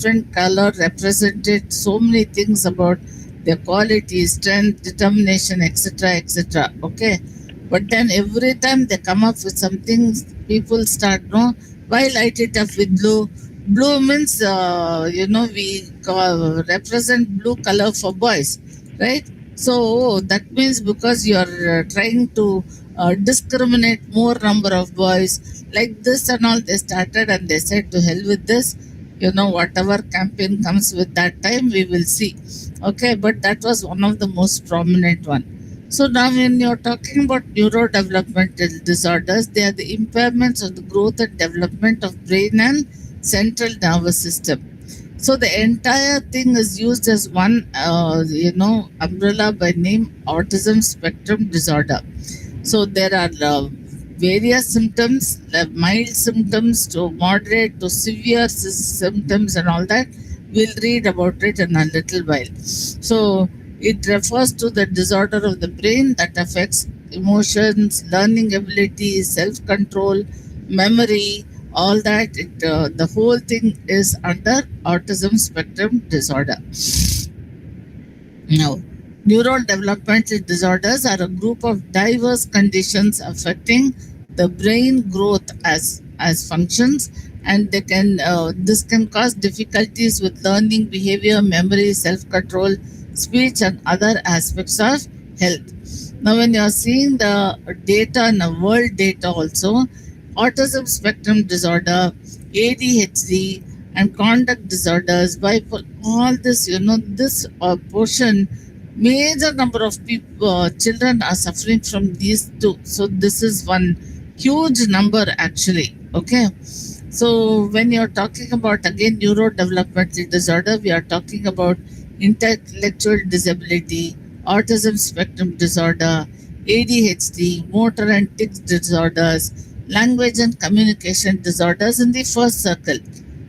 different color represented so many things about their quality, strength, determination, etc., etc. Okay, but then every time they come up with something, people start no. Why light it up with blue? Blue means we represent blue color for boys, right? So that means because you are trying to discriminate more number of boys like this and all, they started and they said to hell with this, whatever campaign comes with that time we will see. Okay, but that was one of the most prominent one. So now when you're talking about neurodevelopmental disorders, they are the impairments of the growth and development of brain and central nervous system. So the entire thing is used as one umbrella by name autism spectrum disorder. So there are various symptoms, mild symptoms to moderate to severe symptoms and all that. We'll read about it in a little while. So it refers to the disorder of the brain that affects emotions, learning ability, self-control, memory, all that. The whole thing is under autism spectrum disorder. Now, neurodevelopmental disorders are a group of diverse conditions affecting the brain growth as functions, and this can cause difficulties with learning, behavior, memory, self-control, speech, and other aspects of health. Now, when you are seeing the data and the world data also, autism spectrum disorder, ADHD, and conduct disorders, bipolar, all this, this portion, major number of people, children are suffering from these two. So this is one huge number actually. Okay. So when you're talking about again neurodevelopmental disorder, we are talking about intellectual disability, autism spectrum disorder, ADHD, motor and tic disorders, language and communication disorders in the first circle.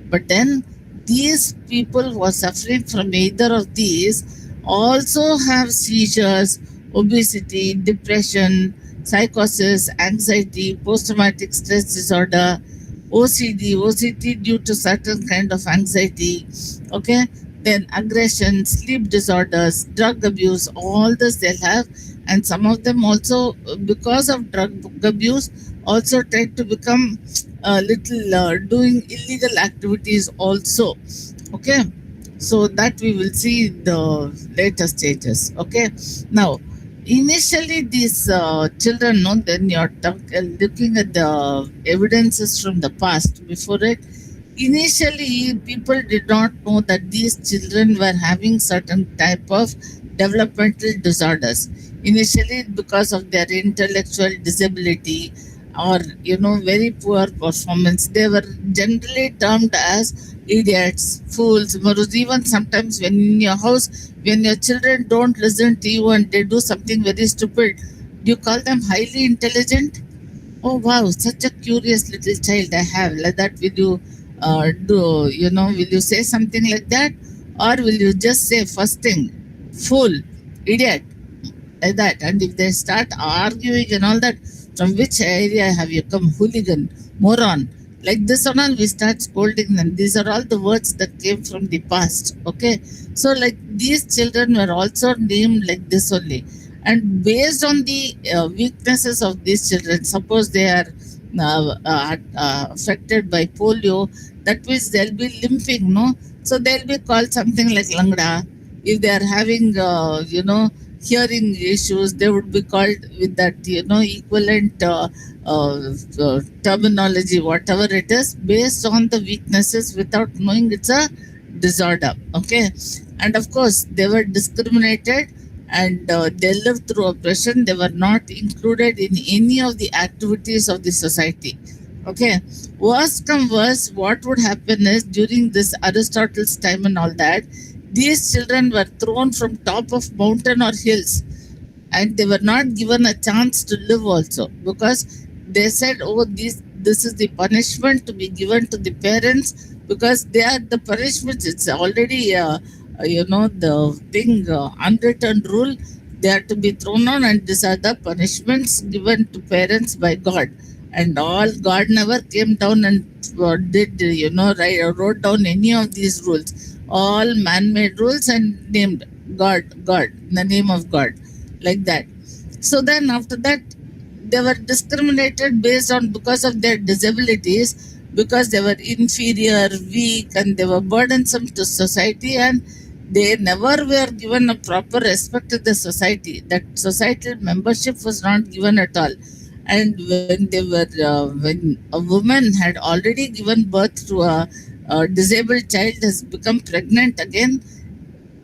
But then these people who are suffering from either of these also have seizures, obesity, depression, psychosis, anxiety, post traumatic stress disorder, OCD due to certain kind of anxiety, okay, then aggression, sleep disorders, drug abuse, all this they'll have, and some of them also, because of drug abuse, also tend to become a little doing illegal activities also. Okay, so that we will see the later stages. Okay, now initially these children, no, then you're looking at the evidences from the past. Before it, initially people did not know that these children were having certain type of developmental disorders. Initially, because of their intellectual disability or very poor performance, they were generally termed as idiots, fools, morons. Even sometimes when in your house, when your children don't listen to you and they do something very stupid, do you call them highly intelligent? Oh wow, such a curious little child I have. Like that, will you will you say something like that? Or will you just say first thing, fool, idiot, like that? And if they start arguing and all that, from which area have you come, hooligan, moron? Like this and all, we start scolding them. These are all the words that came from the past. Okay. So, like these children were also named like this only. And based on the weaknesses of these children, suppose they are affected by polio, that means they'll be limping, no? So they'll be called something like langda. If they are having, hearing issues, they would be called with that, equivalent terminology, whatever it is, based on the weaknesses without knowing it's a disorder. Okay. And of course, they were discriminated and they lived through oppression. They were not included in any of the activities of the society. Okay. Worst come worst, what would happen is during this Aristotle's time and all that, these children were thrown from top of mountain or hills, and they were not given a chance to live also, because they said, oh, this is the punishment to be given to the parents, because they are the punishments. It's already the thing, unwritten rule. They are to be thrown on, and these are the punishments given to parents by God. and all. God never came down and did, wrote down any of these rules. All man-made rules and named God, in the name of God, like that. So then after that, they were discriminated based on because of their disabilities, because they were inferior, weak, and they were burdensome to society, and they never were given a proper respect to the society. That societal membership was not given at all. And when a woman had already given birth to a disabled child, has become pregnant again,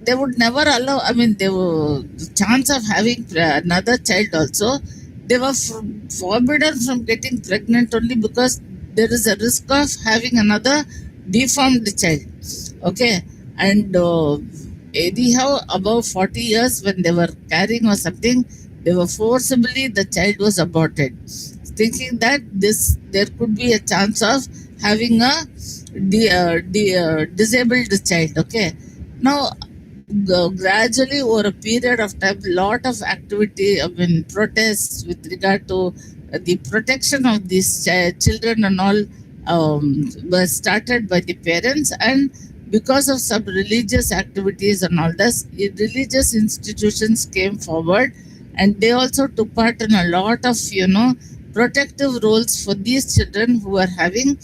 they would never allow. I mean, they were the chance of having another child also. They were forbidden from getting pregnant only because there is a risk of having another deformed child. Okay, and anyhow, above 40 years, when they were carrying or something, they were forcibly the child was aborted, thinking that this there could be a chance of having a disabled child. Okay, now gradually over a period of time, lot of activity, I mean protests with regard to the protection of these children and all, were started by the parents. And because of some religious activities and all this, religious institutions came forward, and they also took part in a lot of protective roles for these children who are having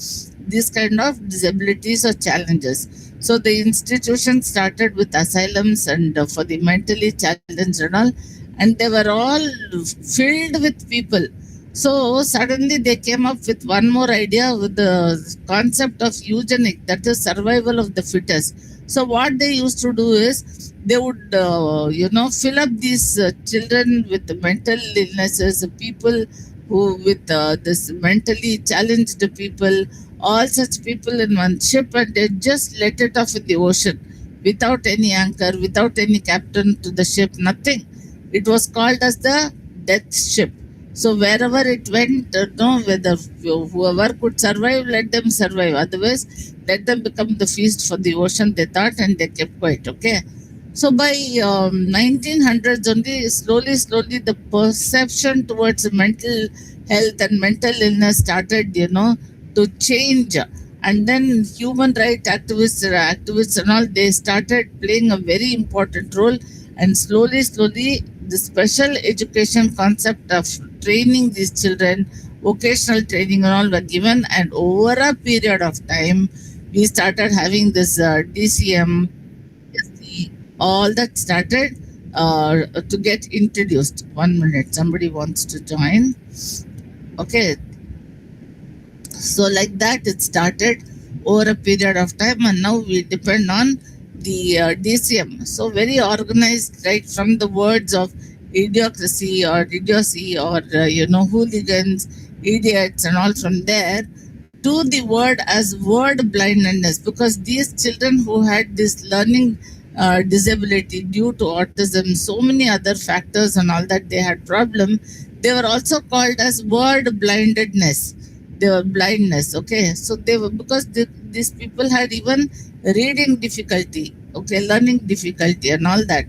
these kind of disabilities or challenges. So the institution started with asylums and for the mentally challenged and all, and they were all filled with people. So suddenly they came up with one more idea with the concept of eugenic, that is survival of the fittest. So what they used to do is they would, fill up these children with mental illnesses, people who with this mentally challenged people, all such people in one ship, and they just let it off in the ocean without any anchor, without any captain to the ship, nothing. It was called as the death ship. So wherever it went, no, whether whoever could survive, let them survive. Otherwise, let them become the feast for the ocean. They thought, and they kept quiet. Okay. So by 1900s only, slowly, the perception towards mental health and mental illness started, to change. And then human rights activists and all, they started playing a very important role. And slowly, the special education concept of training these children, vocational training and all were given. And over a period of time, we started having this DCM, all that started to get introduced. 1 minute, somebody wants to join. Okay, so like that it started over a period of time, and now we depend on the DCM. So very organized, right from the words of idiocracy or idiocy or hooligans, idiots, and all, from there to the word as word blindness, because these children who had this learning disability due to autism, so many other factors and all that, they had problem. They were also called as word blindedness. They were blindness. Okay, so they were, because these people had even reading difficulty, okay, learning difficulty and all that,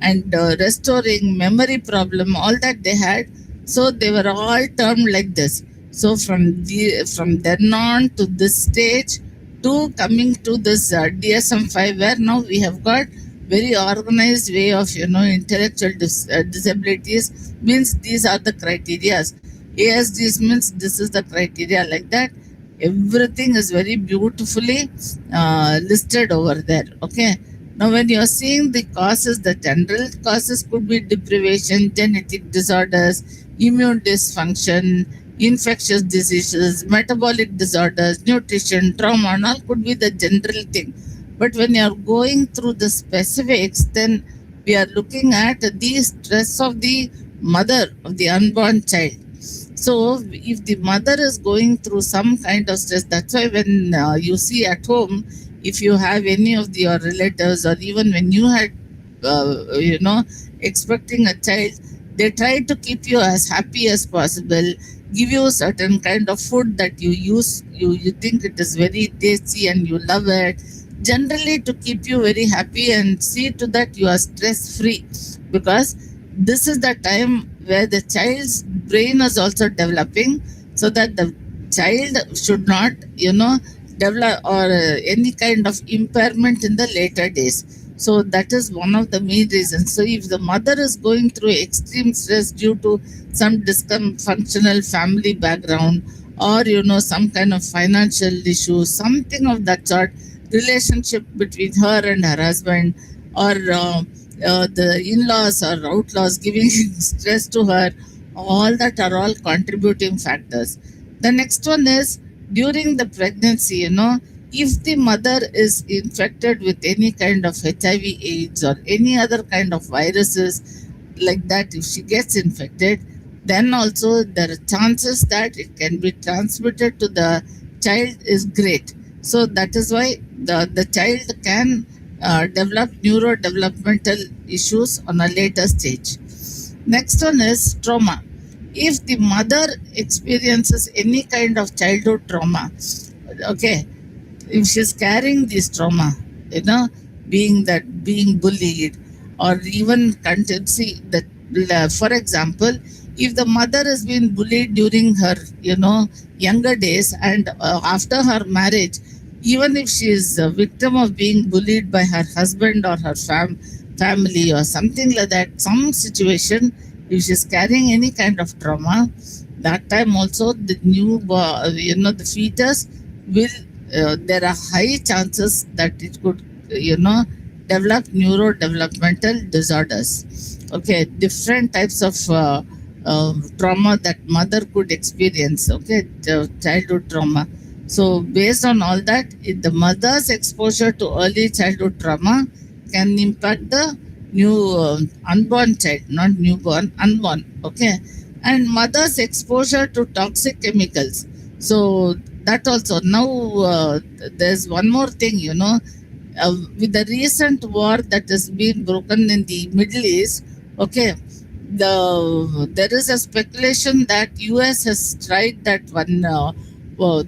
and restoring memory problem, all that they had. So they were all termed like this. So from then on to this stage, to coming to this DSM-5, where now we have got very organized way of intellectual disabilities, means these are the criterias. ASDs means this is the criteria, like that. Everything is very beautifully listed over there. Okay. Now, when you are seeing the causes, the general causes could be deprivation, genetic disorders, immune dysfunction, infectious diseases, metabolic disorders, nutrition, trauma, and all could be the general thing. But when you are going through the specifics, then we are looking at the stress of the mother of the unborn child. So, if the mother is going through some kind of stress, that's why when you see at home, if you have any of your relatives, or even when you had, expecting a child, they try to keep you as happy as possible, give you certain kind of food that you use, you think it is very tasty and you love it, generally to keep you very happy and see to that you are stress free, because this is the time where the child's brain is also developing. so that the child should not, develop or any kind of impairment in the later days. So that is one of the main reasons. So if the mother is going through extreme stress due to some dysfunctional family background, or some kind of financial issue, something of that sort, relationship between her and her husband, or the in-laws or outlaws giving stress to her, all that are all contributing factors. The next one is during the pregnancy, if the mother is infected with any kind of HIV AIDS or any other kind of viruses like that, if she gets infected, then also there are chances that it can be transmitted to the child is great. So that is why the child can develop neurodevelopmental issues on a later stage. Next one is trauma. If the mother experiences any kind of childhood trauma, okay, if she's carrying this trauma, you know, being bullied, or even see that, for example, if the mother has been bullied during her, younger days, and after her marriage, even if she is a victim of being bullied by her husband or her family or something like that, some situation, if she's carrying any kind of trauma, that time also the the fetus will, there are high chances that it could, develop neurodevelopmental disorders. Okay, different types of trauma that mother could experience. Okay, the childhood trauma. So based on all that, the mother's exposure to early childhood trauma can impact the new unborn child, not newborn, unborn. Okay, and mother's exposure to toxic chemicals. So that also now, there's one more thing, with the recent war that has been broken in the Middle East. Okay, there is a speculation that US has tried that one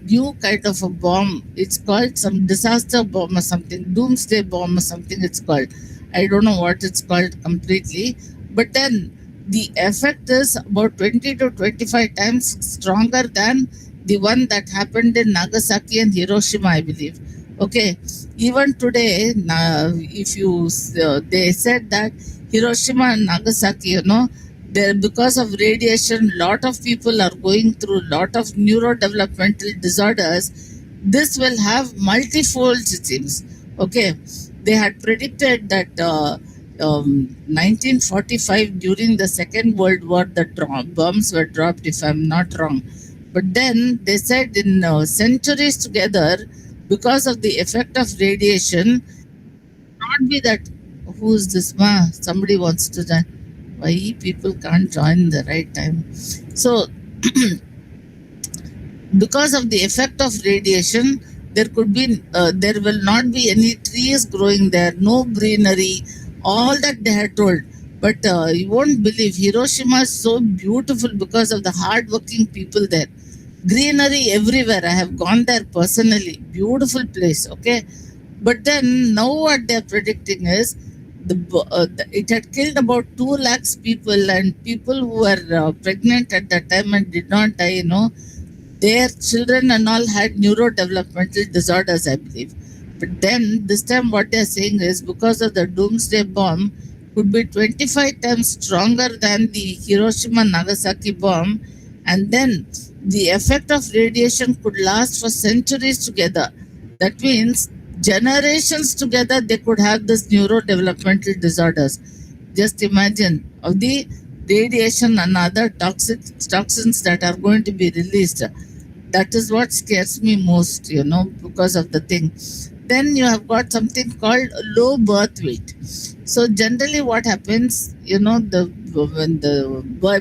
new kind of a bomb. It's called some disaster bomb or something, doomsday bomb or something. It's called. I don't know what it's called completely, but then the effect is about 20 to 25 times stronger than the one that happened in Nagasaki and Hiroshima, I believe. Okay, even today, if you they said that Hiroshima and Nagasaki, there, because of radiation, lot of people are going through lot of neurodevelopmental disorders. This will have multifold, it seems. Okay, they had predicted that 1945, during the Second World War, the bombs were dropped, if I'm not wrong. But then they said in centuries together, because of the effect of radiation, not be that, who's this ma? Somebody wants to join. Why people can't join the right time? So because of the effect of radiation, there will not be any trees growing there, no greenery, all that they had told. But you won't believe, Hiroshima is so beautiful because of the hard-working people there. Greenery everywhere. I have gone there personally. Beautiful place. Okay, but then now what they're predicting is it had killed about 2 lakhs people, and people who were pregnant at that time and did not die. Their children and all had neurodevelopmental disorders, I believe. But then this time, what they're saying is because of the doomsday bomb, could be 25 times stronger than the Hiroshima Nagasaki bomb, and then the effect of radiation could last for centuries together. That means generations together they could have this neurodevelopmental disorders. Just imagine of the radiation and other toxins that are going to be released. That is what scares me most, because of the thing. Then you have got something called low birth weight. So generally, what happens, when the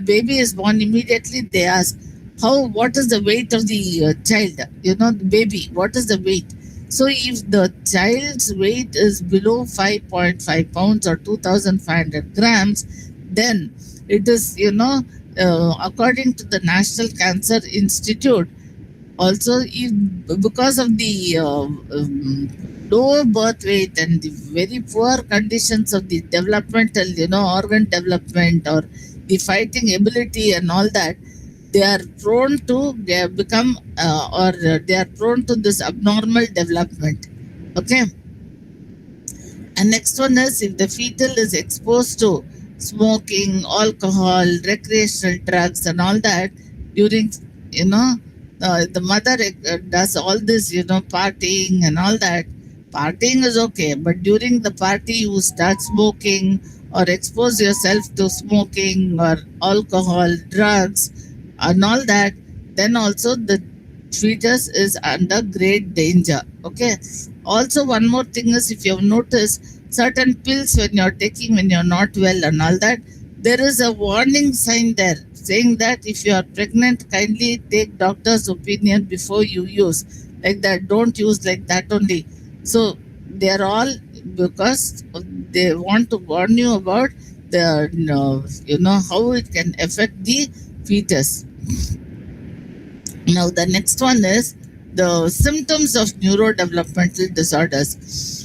baby is born, immediately they ask, what is the weight of the child? The baby, what is the weight? So if the child's weight is below 5.5 pounds or 2,500 grams, then it is, according to the National Cancer Institute, also if, because of the low birth weight and the very poor conditions of the developmental, organ development or the fighting ability and all that, they are prone to become or they are prone to this abnormal development. Okay. And next one is if the fetal is exposed to smoking, alcohol, recreational drugs, and all that during, you know, the mother does all this, partying and all that. Partying is okay, but during the party you start smoking or expose yourself to smoking or alcohol, drugs, and all that, then also the fetus is under great danger. Okay. Also, one more thing is if you have noticed certain pills when you're taking when you're not well and all that, there is a warning sign there saying that if you are pregnant, kindly take doctor's opinion before you use. Like that, don't use like that only. So they are all because they want to warn you about the how it can affect the fetus. Now, the next one is the symptoms of neurodevelopmental disorders.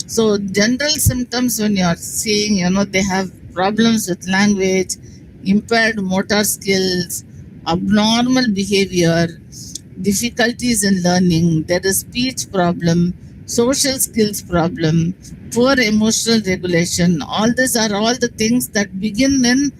So, general symptoms when you are seeing, they have problems with language, impaired motor skills, abnormal behavior, difficulties in learning, there is speech problem, social skills problem, poor emotional regulation. All these are all the things that begin in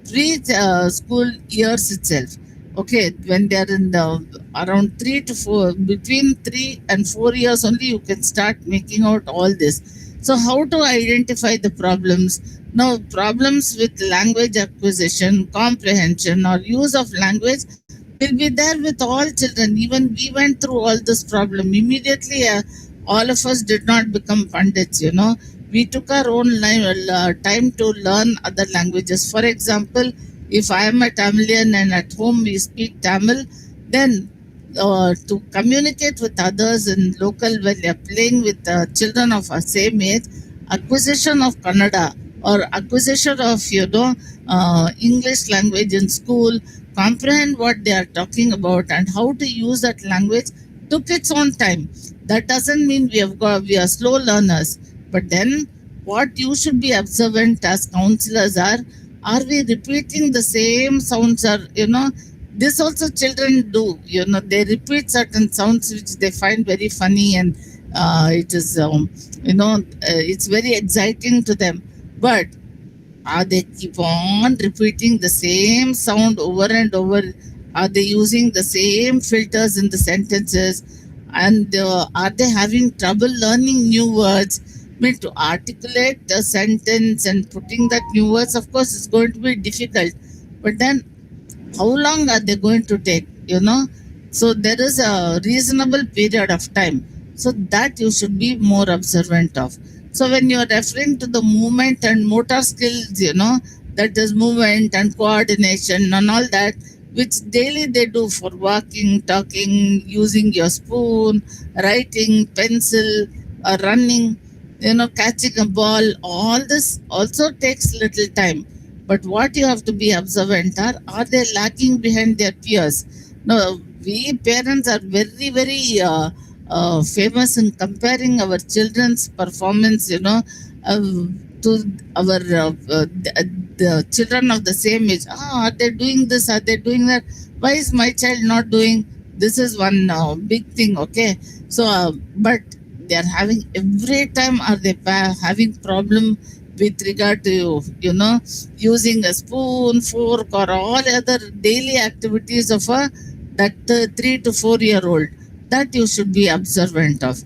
pre-school years itself. Okay, when they are in the around 3 to 4, between 3 and 4 years only, you can start making out all this. So, how to identify the problems? Now, problems with language acquisition, comprehension, or use of language will be there with all children. Even we went through all this problem. Immediately, all of us did not become pundits. We took our own time to learn other languages. For example, if I am a Tamilian and at home we speak Tamil, then to communicate with others in local when they are playing with children of our same age, acquisition of Kannada or acquisition of English language in school, comprehend what they are talking about and how to use that language took its own time. That doesn't mean we are slow learners, but then what you should be observant as counselors are we repeating the same sounds, or this also children do, they repeat certain sounds which they find very funny, and it is it's very exciting to them. But are they keep on repeating the same sound over and over? Are they using the same filters in the sentences? And are they having trouble learning new words? I mean, to articulate the sentence and putting that new words, of course, it's going to be difficult. But then how long are they going to take? So there is a reasonable period of time, so that you should be more observant of. So when you are referring to the movement and motor skills, that is movement and coordination and all that, which daily they do for walking, talking, using your spoon, writing, pencil, or running, catching a ball, all this also takes little time. But what you have to be observant are they lagging behind their peers? No, we parents are very, very famous in comparing our children's performance, to our the children of the same age. Are they doing this? Are they doing that? Why is my child not doing? This is one big thing. Okay, so but they are having every time are they having problem with regard to using a spoon, fork, or all other daily activities of a that 3 to 4 year old, that you should be observant of.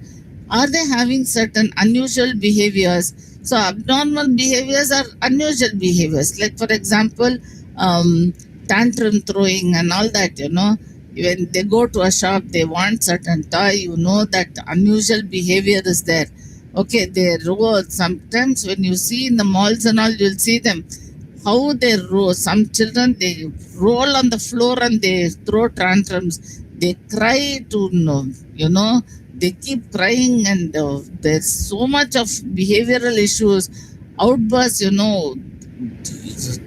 Are they having certain unusual behaviors? So abnormal behaviors are unusual behaviors, like for example, tantrum throwing and all that. When they go to a shop, they want certain toy, that unusual behavior is there. Okay, they roll. Sometimes when you see in the malls and all, you'll see them how they roll. Some children, they roll on the floor and they throw tantrums. They cry to they keep crying, and there's so much of behavioral issues, outbursts.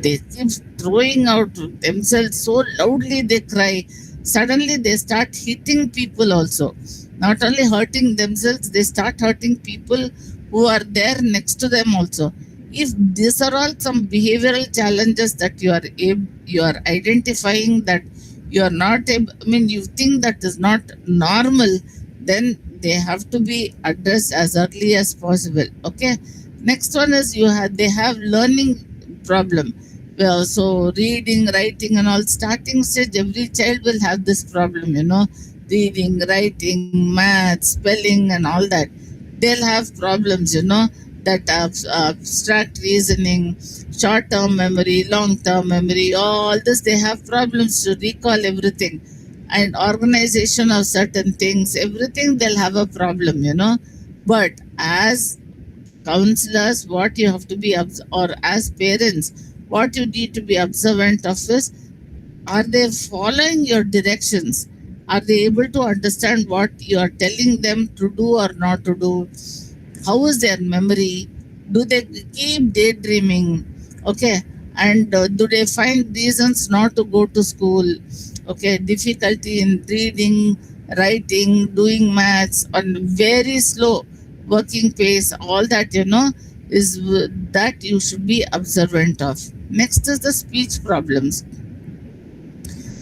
They keep throwing out themselves so loudly. They cry. Suddenly they start hitting people also. Not only hurting themselves, they start hurting people who are there next to them also. If these are all some behavioral challenges that you are identifying, that you are not able, I mean, you think that is not normal, then they have to be addressed as early as possible. Okay. Next one is you have they have learning problem. Well, so reading, writing, and all starting stage, every child will have this problem. Reading, writing, math, spelling, and all that. They'll have problems. That abstract reasoning, short term memory, long term memory, all this, they have problems to recall everything. And organization of certain things, everything, they'll have a problem. But as counselors, what you have to be, or as parents, what you need to be observant of is, are they following your directions? Are they able to understand what you are telling them to do or not to do? How is their memory? Do they keep daydreaming? Okay. And do they find reasons not to go to school? Okay. Difficulty in reading, writing, doing maths on very slow working pace, all that, is that you should be observant of. Next is the speech problems.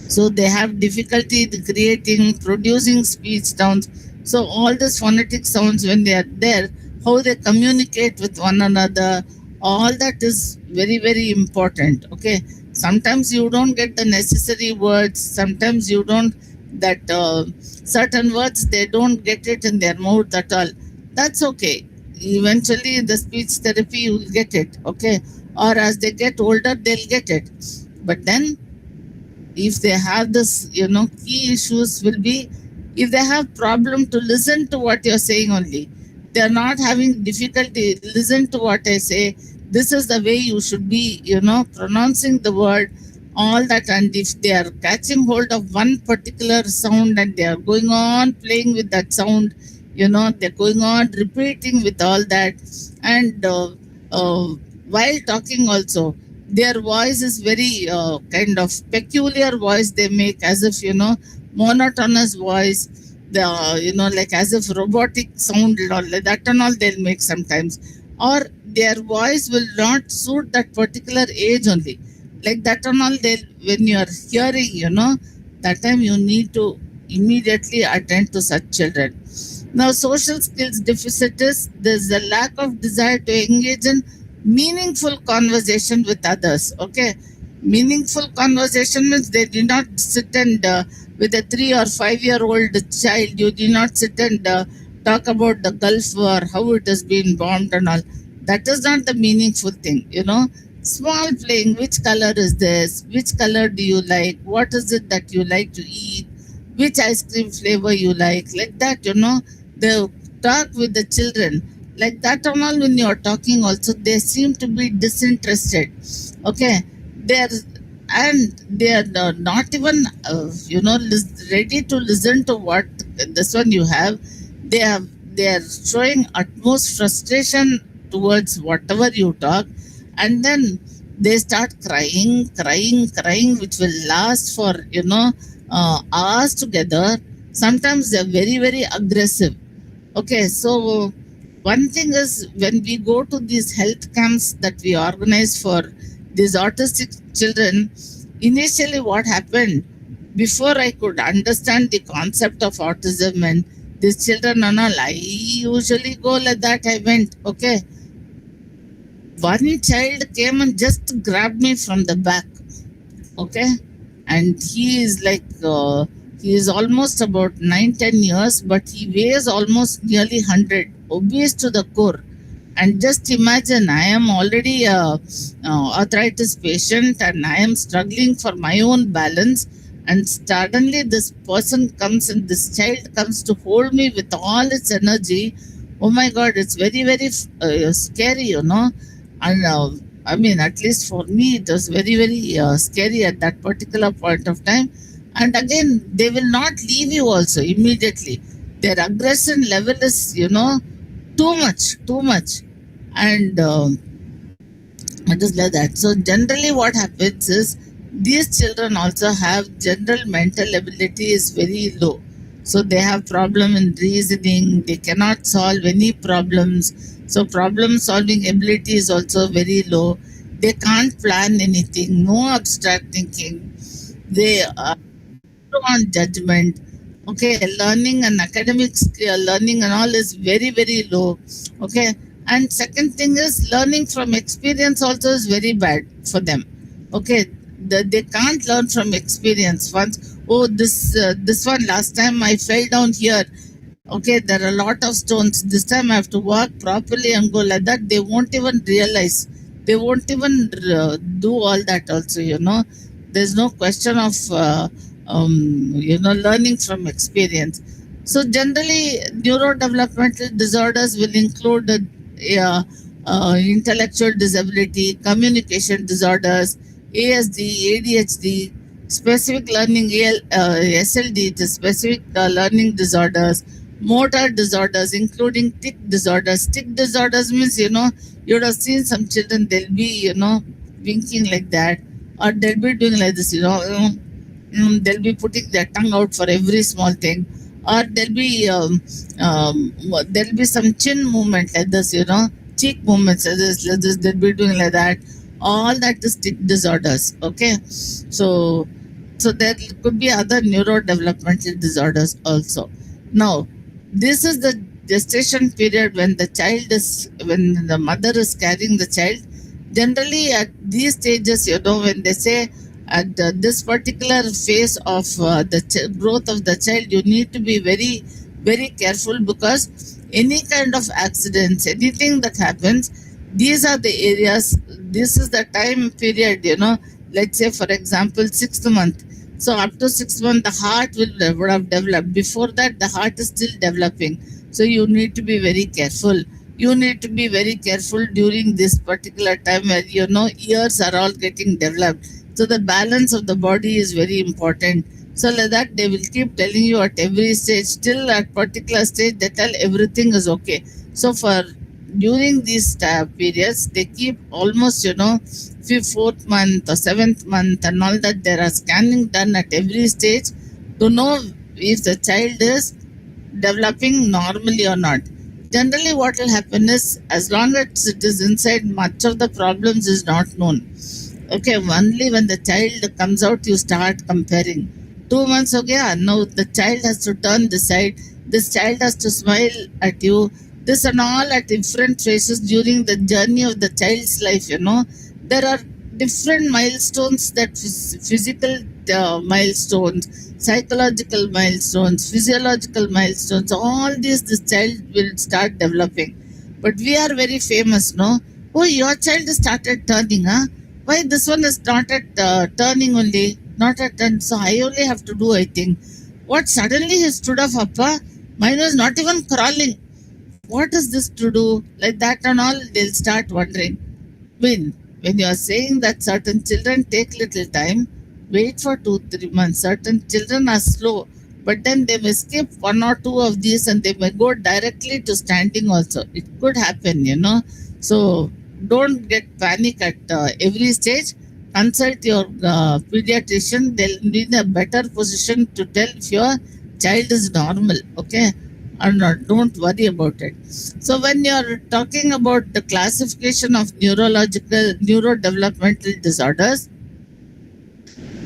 So they have difficulty in creating, producing speech sounds. So all these phonetic sounds, when they are there, how they communicate with one another, all that is very, very important. Okay. Sometimes you don't get the necessary words. Sometimes you don't, that certain words, they don't get it in their mouth at all. That's okay. Eventually the speech therapy, you will get it. Okay. Or as they get older, they'll get it. But then if they have this, key issues will be, if they have problem to listen to what you're saying only, they're not having difficulty, listen to what I say, this is the way you should be, pronouncing the word, all that. And if they are catching hold of one particular sound and they are going on playing with that sound, they're going on repeating with all that. And uh, while talking also, their voice is very kind of peculiar voice they make, as if, monotonous voice, the like as if robotic sound and all that, and all they'll make sometimes. Or their voice will not suit that particular age only, like that and all. They, when you are hearing, that time you need to immediately attend to such children. Now, social skills deficit is there's a lack of desire to engage in meaningful conversation with others. Okay, meaningful conversation means they do not sit and with a 3 or 5 year old child. You do not sit and talk about the Gulf War, how it has been bombed and all. That is not the meaningful thing. Small playing. Which color is this? Which color do you like? What is it that you like to eat? Which ice cream flavor you like that. They talk with the children like that and all. When you're talking also, they seem to be disinterested. Okay. They're, and they are not even ready to listen to what this one you have. They are showing utmost frustration towards whatever you talk. And then they start crying, which will last for hours together. Sometimes they're very, very aggressive. Okay, so one thing is, when we go to these health camps that we organize for these autistic children, initially what happened, before I could understand the concept of autism and these children and all, I usually go like that. I went, okay. One child came and just grabbed me from the back. Okay. And he is like, he is almost about 9-10 years, but he weighs almost nearly 100, obese to the core. And just imagine, I am already a arthritis patient and I am struggling for my own balance. And suddenly this person comes and this child comes to hold me with all its energy. Oh my God, it's very, very scary. And I mean, at least for me, it was very, very scary at that particular point of time. And again, they will not leave you also immediately. Their aggression level is, too much, too much. And it is like that. So generally what happens is, these children also have general mental ability is very low. So they have problem in reasoning, they cannot solve any problems. So problem solving ability is also very low. They can't plan anything, no abstract thinking. They on judgment. Okay, learning and academic learning and all is very, very low. Okay, and second thing is learning from experience also is very bad for them. Okay, they can't learn from experience. Once, oh, this one last time I fell down here. Okay, there are a lot of stones. This time I have to walk properly and go like that. They won't even realize. They won't even do all that. Also, there's no question of learning from experience. So generally, neurodevelopmental disorders will include intellectual disability, communication disorders, ASD, ADHD, specific learning SLD, the specific learning disorders, motor disorders, including tic disorders. Tic disorders means, you would have seen some children, they'll be, winking like that, or they'll be doing like this, they'll be putting their tongue out for every small thing, or there'll be some chin movement like this, cheek movements like this, they'll be doing like that. All that is tic disorders. Okay, so there could be other neurodevelopmental disorders also. Now, this is the gestation period when the mother is carrying the child. Generally, at these stages, when they say at this particular phase of the growth of the child, you need to be very, very careful, because any kind of accidents, anything that happens, these are the areas. This is the time period. Let's say, for example, 6th month. So up to 6th month, the heart would have developed. Before that, the heart is still developing. So you need to be very careful. You need to be very careful during this particular time where ears are all getting developed. So the balance of the body is very important. So like that, they will keep telling you at every stage. Till at particular stage, they tell everything is okay. So for during these periods, they keep almost, fourth month or 7th month and all that. There are scanning done at every stage to know if the child is developing normally or not. Generally, what will happen is, as long as it is inside, much of the problems is not known. Okay, only when the child comes out, you start comparing. 2 months, okay, now the child has to turn this side, this child has to smile at you, this and all at different phases during the journey of the child's life. There are different milestones, that physical milestones, psychological milestones, physiological milestones, all these this child will start developing. But we are very famous, no? Oh, your child started turning, huh? Why this one is not at turning only, not at turn? So I only have to do, I think. What, suddenly he stood up, Appa? Mine was not even crawling. What is this to do? Like that and all, they'll start wondering. When you are saying that certain children take little time, wait for 2 3 months. Certain children are slow, but then they may skip one or two of these and they may go directly to standing also. It could happen, So don't get panic at every stage. Consult your pediatrician. They'll be in a better position to tell if your child is normal. Okay, or not. Don't worry about it. So when you're talking about the classification of neurodevelopmental disorders,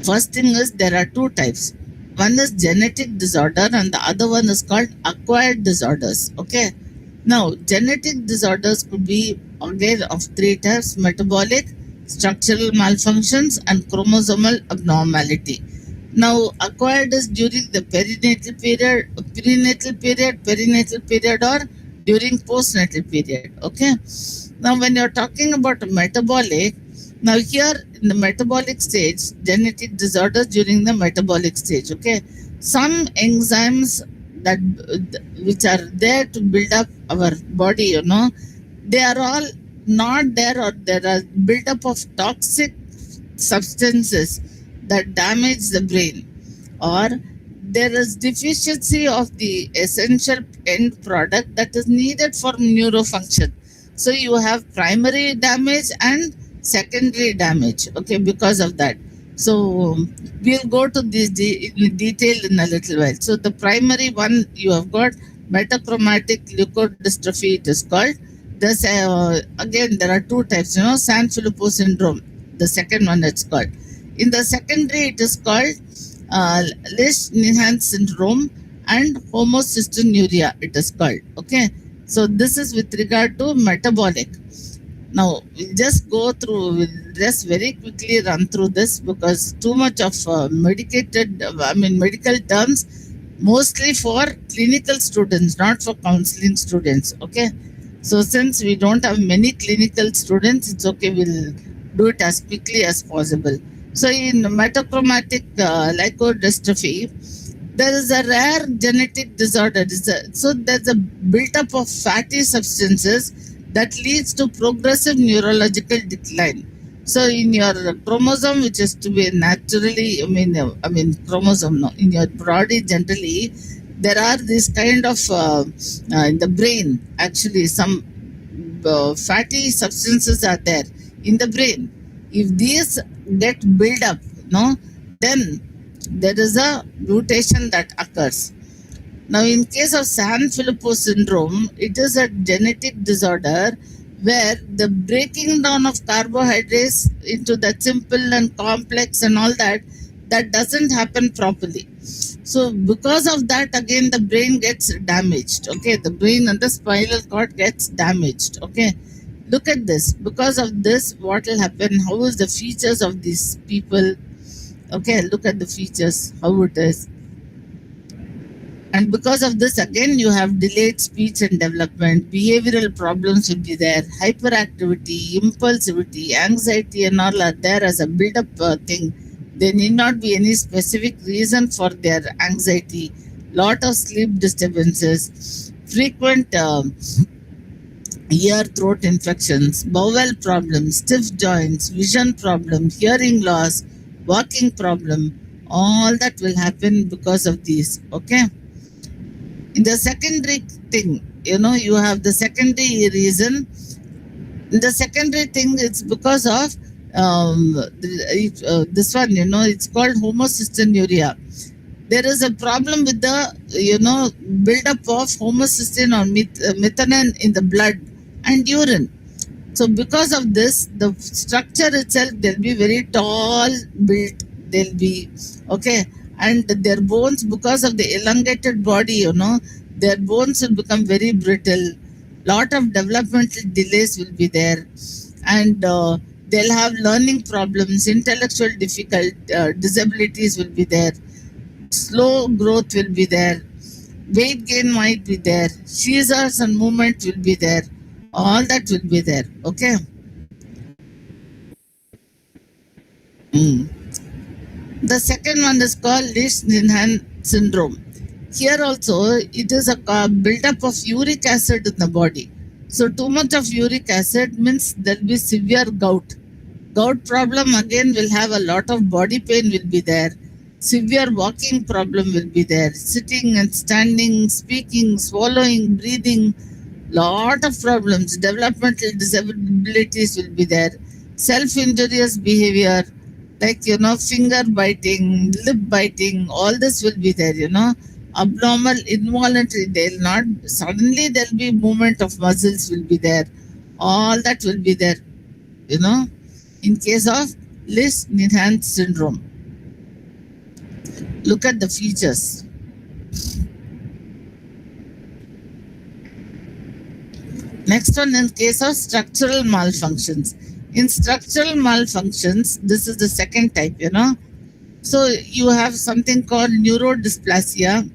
first thing is there are two types. One is genetic disorder and the other one is called acquired disorders. Okay. Now, genetic disorders could be again of three types: metabolic, structural malfunctions, and chromosomal abnormality. Now, acquired is during the perinatal period, or during postnatal period. Okay. Now, when you're talking about metabolic, now here in the metabolic stage, genetic disorders during the metabolic stage. Okay, some enzymes that which are there to build up our body, they are all not there, or there are build-up of toxic substances that damage the brain, or there is deficiency of the essential end product that is needed for neurofunction. So you have primary damage and secondary damage, okay, because of that. So we'll go to this in detail in a little while. So the primary one, you have got metachromatic leukodystrophy, it is called. This again, there are two types, Sanfilippo syndrome, the second one it's called. In the secondary, it is called uh, Lesch-Nyhan syndrome and homocystinuria, it is called. Okay, so this is with regard to metabolic. Now we'll just go through. We'll just very quickly run through this because too much of medical terms, mostly for clinical students, not for counseling students. Okay, so since we don't have many clinical students, it's okay. We'll do it as quickly as possible. So in metachromatic leukodystrophy, there is a rare genetic disorder. So there's a built-up of fatty substances that leads to progressive neurological decline. So in your chromosome, which is to be naturally, chromosome, no, in your body generally, there are these kind of in the brain. Actually, some fatty substances are there in the brain. If these get built up, no, then there is a mutation that occurs. Now, in case of Sanfilippo syndrome, it is a genetic disorder where the breaking down of carbohydrates into that simple and complex and all that, that doesn't happen properly. So because of that, again, the brain gets damaged. Okay, the brain and the spinal cord gets damaged. Okay, look at this. Because of this, what will happen? How is the features of these people? Okay, look at the features, how it is. And because of this, again, you have delayed speech and development, behavioral problems will be there, hyperactivity, impulsivity, anxiety, and all are there as a build up thing. There need not be any specific reason for their anxiety, lot of sleep disturbances, frequent ear throat infections, bowel problems, stiff joints, vision problem, hearing loss, walking problem, all that will happen because of these. Okay, in the secondary thing, you have the secondary reason. The secondary thing, it's because of this one, it's called homocystinuria. There is a problem with the buildup of homocysteine or methionine in the blood and urine. So because of this, the structure itself, they'll be very tall built. They'll be okay, and their bones, because of the elongated body, their bones will become very brittle. Lot of developmental delays will be there, and they'll have learning problems, intellectual difficult disabilities will be there, slow growth will be there, weight gain might be there, seizures and movement will be there, all that will be there. Okay. Mm. The second one is called Lesch-Nyhan syndrome. Here also, it is a buildup of uric acid in the body. So too much of uric acid means there will be severe gout. Gout problem again will have a lot of body pain will be there. Severe walking problem will be there. Sitting and standing, speaking, swallowing, breathing, lot of problems. Developmental disabilities will be there. Self-injurious behavior, like finger biting, lip biting, all this will be there. Abnormal, involuntary. They'll not suddenly there'll be movement of muscles will be there. All that will be there. You know, in case of Lesch-Nyhan syndrome. Look at the features. Next one, in case of structural malfunctions. In structural malfunctions, this is the second type. So you have something called neurodysplasia,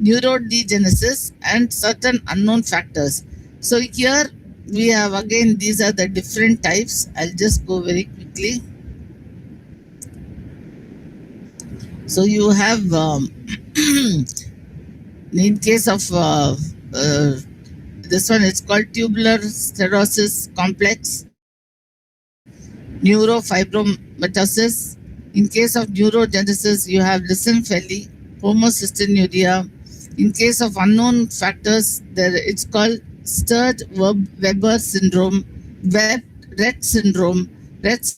neurodegenesis, and certain unknown factors. So here we have again, these are the different types. I'll just go very quickly. So you have, in case of this one, it's called tubular sclerosis complex, neurofibromatosis. In case of neurogenesis, you have Lissenfeld, homocystinuria. In case of unknown factors, it's called Sturge-Weber syndrome, Rett syndrome. Rett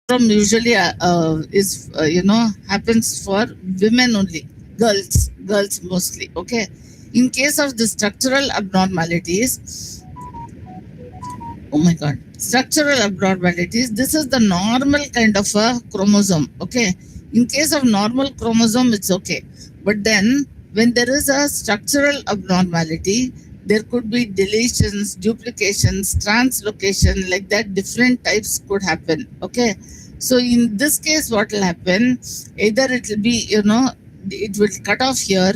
syndrome usually is happens for women only, girls mostly. Okay. In case of the structural abnormalities, oh my god, structural abnormalities, this is the normal kind of a chromosome. Okay, In case of normal chromosome, it's okay. But then, when there is a structural abnormality, there could be deletions, duplications, translocation, like that, different types could happen. Okay. So, in this case, what will happen? Either it will be, it will cut off here,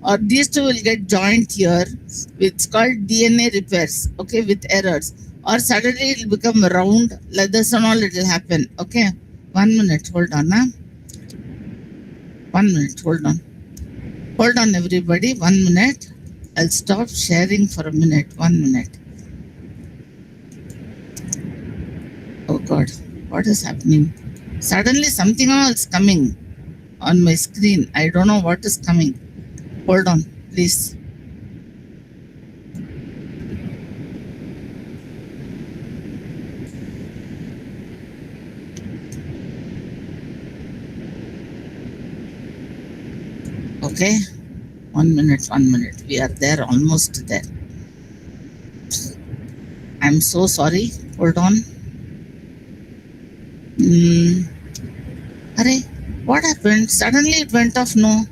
or these two will get joined here. It's called DNA repairs, okay, with errors. Or suddenly it will become round, like this and all, it will happen. Okay. 1 minute, hold on. Huh? 1 minute, hold on. Hold on, everybody. 1 minute. I'll stop sharing for a minute. 1 minute. Oh God, what is happening? Suddenly something else coming on my screen. I don't know what is coming. Hold on, please. Okay. 1 minute, 1 minute. We are there, almost there. I'm so sorry. Hold on. Hmm. Array, what happened? Suddenly it went off. No.